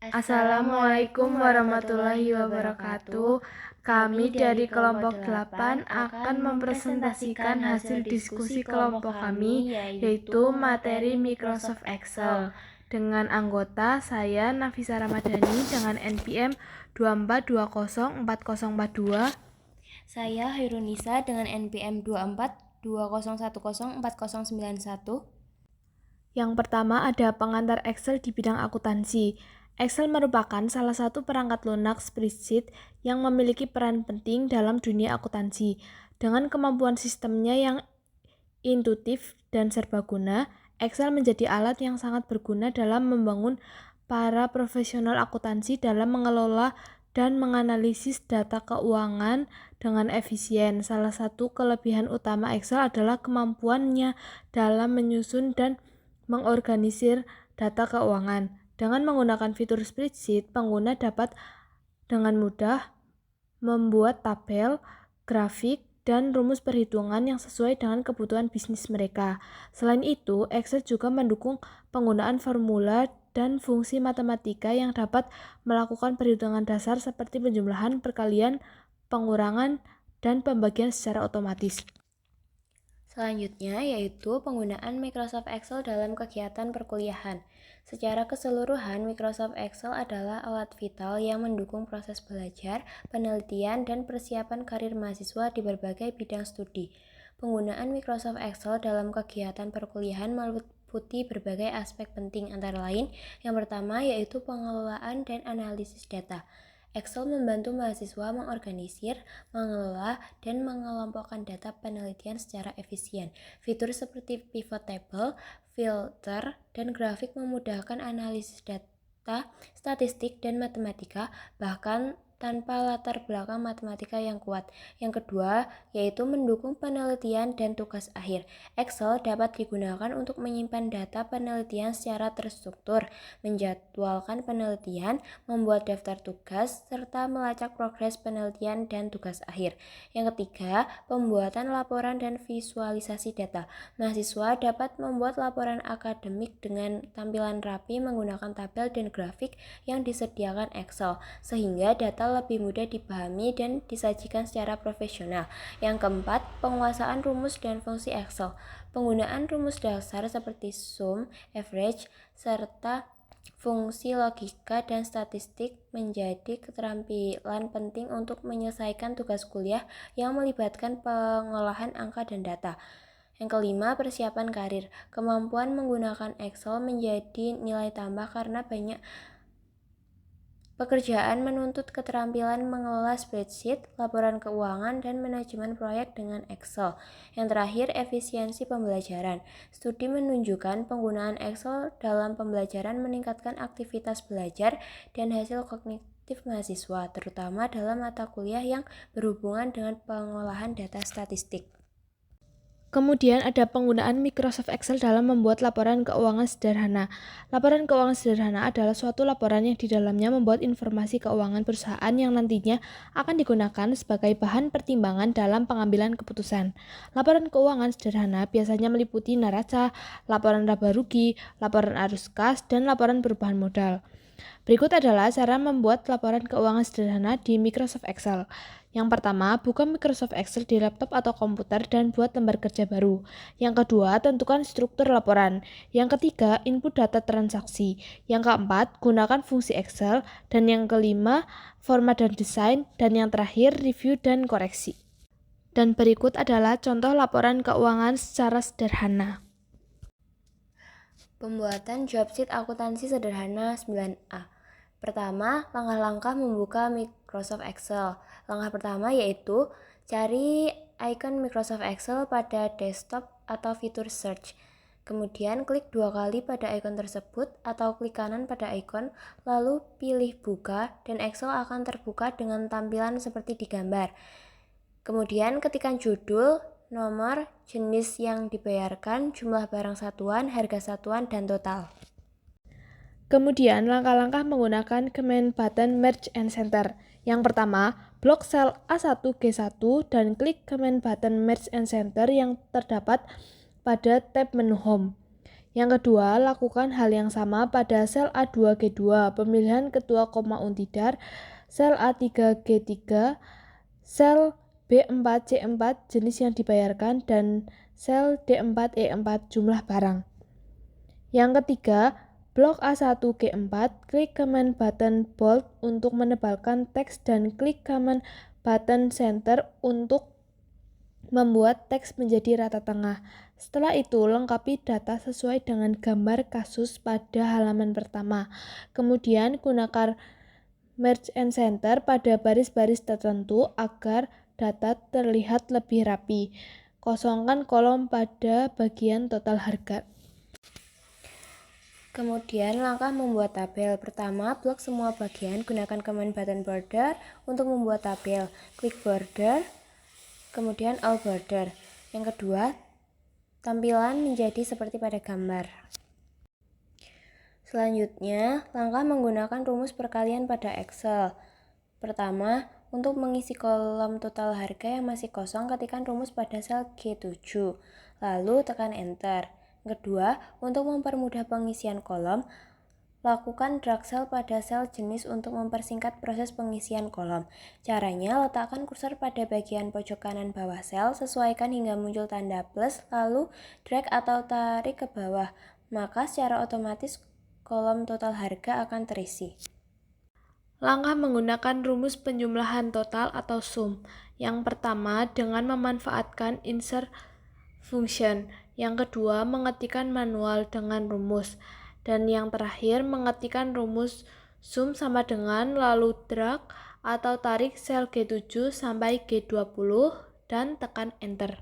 Assalamualaikum warahmatullahi wabarakatuh. Kami dari kelompok 8 akan mempresentasikan hasil diskusi kelompok kami, yaitu materi Microsoft Excel. Dengan anggota saya Nafisa Ramadhani dengan NPM 24204042. Saya Hairunisa dengan NPM 2420104091. Yang pertama ada pengantar Excel di bidang akuntansi. Excel merupakan salah satu perangkat lunak spreadsheet yang memiliki peran penting dalam dunia akuntansi. Dengan kemampuan sistemnya yang intuitif dan serbaguna, Excel menjadi alat yang sangat berguna dalam membangun para profesional akuntansi dalam mengelola dan menganalisis data keuangan dengan efisien. Salah satu kelebihan utama Excel adalah kemampuannya dalam menyusun dan mengorganisir data keuangan. Dengan menggunakan fitur spreadsheet, pengguna dapat dengan mudah membuat tabel, grafik, dan rumus perhitungan yang sesuai dengan kebutuhan bisnis mereka. Selain itu, Excel juga mendukung penggunaan formula dan fungsi matematika yang dapat melakukan perhitungan dasar seperti penjumlahan, perkalian, pengurangan, dan pembagian secara otomatis. Selanjutnya yaitu penggunaan Microsoft Excel dalam kegiatan perkuliahan. Secara keseluruhan, Microsoft Excel adalah alat vital yang mendukung proses belajar, penelitian, dan persiapan karir mahasiswa di berbagai bidang studi. Penggunaan Microsoft Excel dalam kegiatan perkuliahan meliputi berbagai aspek penting antara lain. Yang pertama yaitu pengelolaan dan analisis data. Excel membantu mahasiswa mengorganisir, mengelola, dan mengelompokkan data penelitian secara efisien. Fitur seperti pivot table, filter, dan grafik memudahkan analisis data, statistik, dan matematika, bahkan tanpa latar belakang matematika yang kuat. Yang kedua, yaitu mendukung penelitian dan tugas akhir. Excel dapat digunakan untuk menyimpan data penelitian secara terstruktur, menjadwalkan penelitian, membuat daftar tugas, serta melacak progres penelitian dan tugas akhir. Yang ketiga, pembuatan laporan dan visualisasi data. Mahasiswa dapat membuat laporan akademik dengan tampilan rapi menggunakan tabel dan grafik yang disediakan Excel, sehingga data lebih mudah dipahami dan disajikan secara profesional. Yang keempat, penguasaan rumus dan fungsi Excel. Penggunaan rumus dasar seperti sum, average, serta fungsi logika dan statistik menjadi keterampilan penting untuk menyelesaikan tugas kuliah yang melibatkan pengolahan angka dan data. Yang kelima, persiapan karir. Kemampuan menggunakan Excel menjadi nilai tambah karena banyak pekerjaan menuntut keterampilan mengelola spreadsheet, laporan keuangan, dan manajemen proyek dengan Excel. Yang terakhir, efisiensi pembelajaran. Studi menunjukkan penggunaan Excel dalam pembelajaran meningkatkan aktivitas belajar dan hasil kognitif mahasiswa, terutama dalam mata kuliah yang berhubungan dengan pengolahan data statistik. Kemudian ada penggunaan Microsoft Excel dalam membuat laporan keuangan sederhana. Laporan keuangan sederhana adalah suatu laporan yang di dalamnya membuat informasi keuangan perusahaan yang nantinya akan digunakan sebagai bahan pertimbangan dalam pengambilan keputusan. Laporan keuangan sederhana biasanya meliputi neraca, laporan laba rugi, laporan arus kas, dan laporan perubahan modal. Berikut adalah cara membuat laporan keuangan sederhana di Microsoft Excel. Yang pertama, buka Microsoft Excel di laptop atau komputer dan buat lembar kerja baru. Yang kedua, tentukan struktur laporan. Yang ketiga, input data transaksi. Yang keempat, gunakan fungsi Excel. Dan yang kelima, format dan desain. Dan yang terakhir, review dan koreksi. Dan berikut adalah contoh laporan keuangan secara sederhana. Pembuatan jobsheet akuntansi sederhana 9A. Pertama, langkah-langkah membuka Microsoft Excel. Langkah pertama yaitu cari icon Microsoft Excel pada desktop atau fitur search. Kemudian klik 2 kali pada icon tersebut atau klik kanan pada icon, lalu pilih buka dan Excel akan terbuka dengan tampilan seperti di gambar. Kemudian ketikkan judul, nomor, jenis yang dibayarkan, jumlah barang satuan, harga satuan, dan total. Kemudian, langkah-langkah menggunakan command button Merge and Center. Yang pertama, blok sel A1 G1 dan klik command button Merge and Center yang terdapat pada tab menu Home. Yang kedua, lakukan hal yang sama pada sel A2G2, pemilihan ketua koma untidar, sel A3G3, sel B4C4 jenis yang dibayarkan, dan sel D4E4 jumlah barang. Yang ketiga, blok A1G4, klik Command button Bold untuk menebalkan teks dan klik Command button Center untuk membuat teks menjadi rata tengah. Setelah itu, lengkapi data sesuai dengan gambar kasus pada halaman pertama. Kemudian, gunakan Merge and Center pada baris-baris tertentu agar data terlihat lebih rapi. Kosongkan kolom pada bagian total harga. Kemudian langkah membuat tabel. Pertama, blok semua bagian, gunakan command button border untuk membuat tabel. Klik border, kemudian all border. Yang kedua, tampilan menjadi seperti pada gambar. Selanjutnya, langkah menggunakan rumus perkalian pada Excel. Pertama, untuk mengisi kolom total harga yang masih kosong, ketikkan rumus pada sel G7, lalu tekan Enter. Kedua, untuk mempermudah pengisian kolom, lakukan drag sel pada sel jenis untuk mempersingkat proses pengisian kolom. Caranya, letakkan kursor pada bagian pojok kanan bawah sel, sesuaikan hingga muncul tanda plus, lalu drag atau tarik ke bawah, maka secara otomatis kolom total harga akan terisi. Langkah menggunakan rumus penjumlahan total atau sum. Yang pertama, dengan memanfaatkan insert function. Yang kedua, mengetikkan manual dengan rumus. Dan yang terakhir, mengetikkan rumus sum sama dengan lalu drag atau tarik sel G7 sampai G20 dan tekan Enter.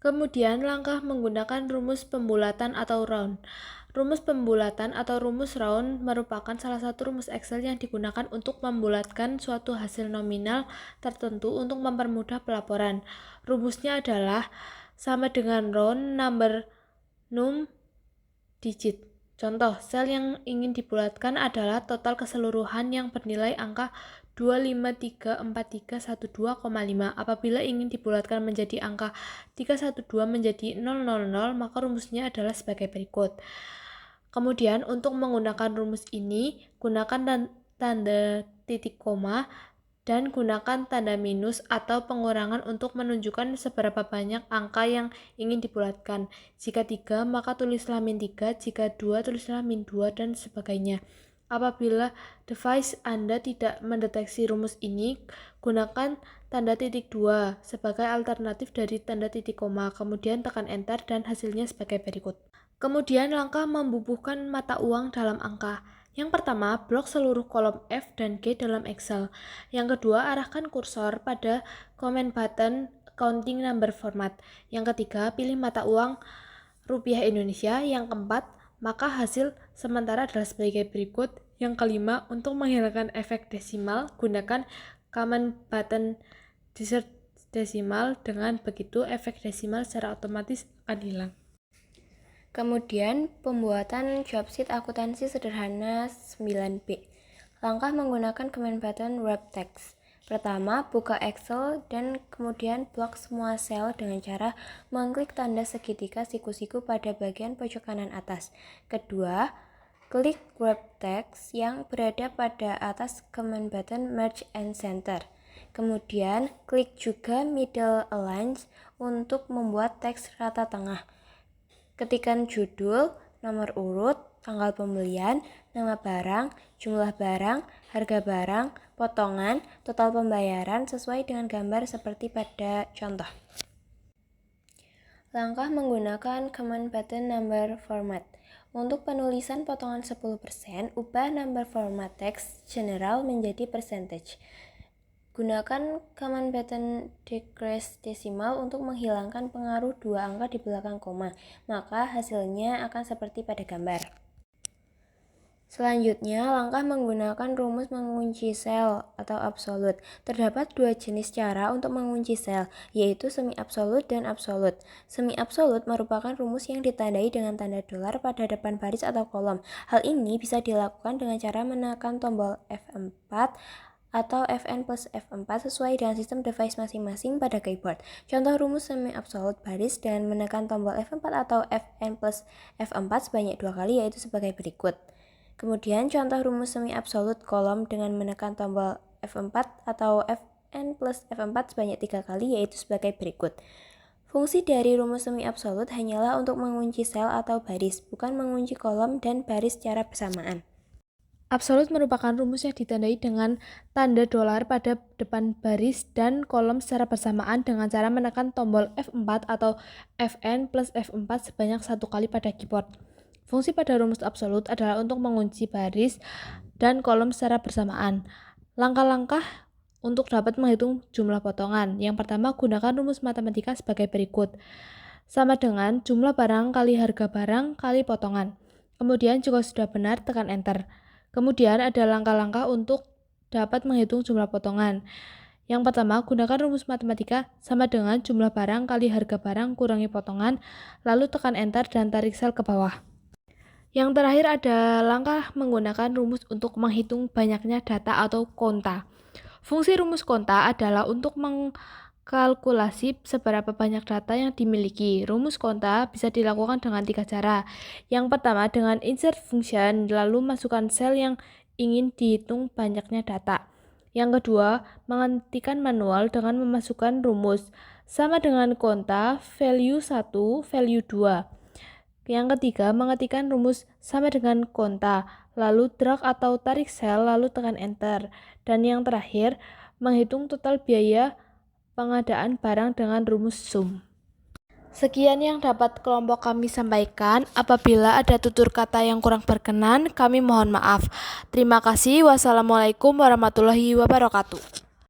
Kemudian langkah menggunakan rumus pembulatan atau round. Rumus pembulatan atau rumus round merupakan salah satu rumus Excel yang digunakan untuk membulatkan suatu hasil nominal tertentu untuk mempermudah pelaporan. Rumusnya adalah sama dengan round number num digit. Contoh, sel yang ingin dibulatkan adalah total keseluruhan yang bernilai angka 2534312,5. Apabila ingin dibulatkan menjadi angka 312 menjadi 000, maka rumusnya adalah sebagai berikut. Kemudian untuk menggunakan rumus ini, gunakan tanda titik koma dan gunakan tanda minus atau pengurangan untuk menunjukkan seberapa banyak angka yang ingin dibulatkan. Jika 3, maka tulislah min 3, jika 2, tulislah min 2, dan sebagainya. Apabila device Anda tidak mendeteksi rumus ini, gunakan tanda titik 2 sebagai alternatif dari tanda titik koma, kemudian tekan Enter dan hasilnya sebagai berikut. Kemudian langkah membubuhkan mata uang dalam angka. Yang pertama, blok seluruh kolom F dan G dalam Excel. Yang kedua, arahkan kursor pada command button counting number format. Yang ketiga, pilih mata uang rupiah Indonesia. Yang keempat, maka hasil sementara adalah sebagai berikut. Yang kelima, untuk menghilangkan efek desimal, gunakan command button insert desimal. Dengan begitu, efek desimal secara otomatis akan hilang. Kemudian, pembuatan job sheet akuntansi sederhana 9B. Langkah menggunakan command button wrap text. Pertama, buka Excel dan kemudian blok semua sel dengan cara mengklik tanda segitiga siku-siku pada bagian pojok kanan atas. Kedua, klik wrap text yang berada pada atas command button merge and center. Kemudian, klik juga middle align untuk membuat teks rata tengah. Ketikkan judul, nomor urut, tanggal pembelian, nama barang, jumlah barang, harga barang, potongan, total pembayaran sesuai dengan gambar seperti pada contoh. Langkah menggunakan command button number format. Untuk penulisan potongan 10%, ubah number format text general menjadi percentage. Gunakan command button decrease desimal untuk menghilangkan pengaruh dua angka di belakang koma, maka hasilnya akan seperti pada gambar. Selanjutnya, langkah menggunakan rumus mengunci sel atau absolute. Terdapat dua jenis cara untuk mengunci sel, yaitu semi absolute dan absolute. Semi absolute merupakan rumus yang ditandai dengan tanda dolar pada depan baris atau kolom. Hal ini bisa dilakukan dengan cara menekan tombol F4 atau Fn plus F4 sesuai dengan sistem device masing-masing pada keyboard. Contoh rumus semi-absolut baris dengan menekan tombol F4 atau Fn plus F4 sebanyak 2 kali yaitu sebagai berikut. Kemudian contoh rumus semi-absolut kolom dengan menekan tombol F4 atau Fn plus F4 sebanyak 3 kali yaitu sebagai berikut. Fungsi dari rumus semi-absolut hanyalah untuk mengunci sel atau baris, bukan mengunci kolom dan baris secara bersamaan. Absolut merupakan rumus yang ditandai dengan tanda dolar pada depan baris dan kolom secara bersamaan dengan cara menekan tombol F4 atau Fn plus F4 sebanyak 1 kali pada keyboard. Fungsi pada rumus absolut adalah untuk mengunci baris dan kolom secara bersamaan. Langkah-langkah untuk dapat menghitung jumlah potongan. Yang pertama, gunakan rumus matematika sebagai berikut. Sama dengan jumlah barang kali harga barang kali potongan. Kemudian jika sudah benar, tekan enter. Kemudian ada langkah-langkah untuk dapat menghitung jumlah potongan. Yang pertama, gunakan rumus matematika sama dengan jumlah barang kali harga barang kurangi potongan, lalu tekan enter dan tarik sel ke bawah. Yang terakhir ada langkah menggunakan rumus untuk menghitung banyaknya data atau konta. Fungsi rumus konta adalah untuk mengkalkulasi seberapa banyak data yang dimiliki. Rumus konta bisa dilakukan dengan 3 cara. Yang pertama dengan insert function, lalu masukkan sel yang ingin dihitung banyaknya data. Yang kedua, mengetikkan manual dengan memasukkan rumus sama dengan konta value 1, value 2. Yang ketiga, mengetikkan rumus sama dengan konta, lalu drag atau tarik sel, lalu tekan enter. Dan yang terakhir, menghitung total biaya pengadaan barang dengan rumus sum. Sekian yang dapat kelompok kami sampaikan. Apabila ada tutur kata yang kurang berkenan, kami mohon maaf. Terima kasih. Wassalamualaikum warahmatullahi wabarakatuh.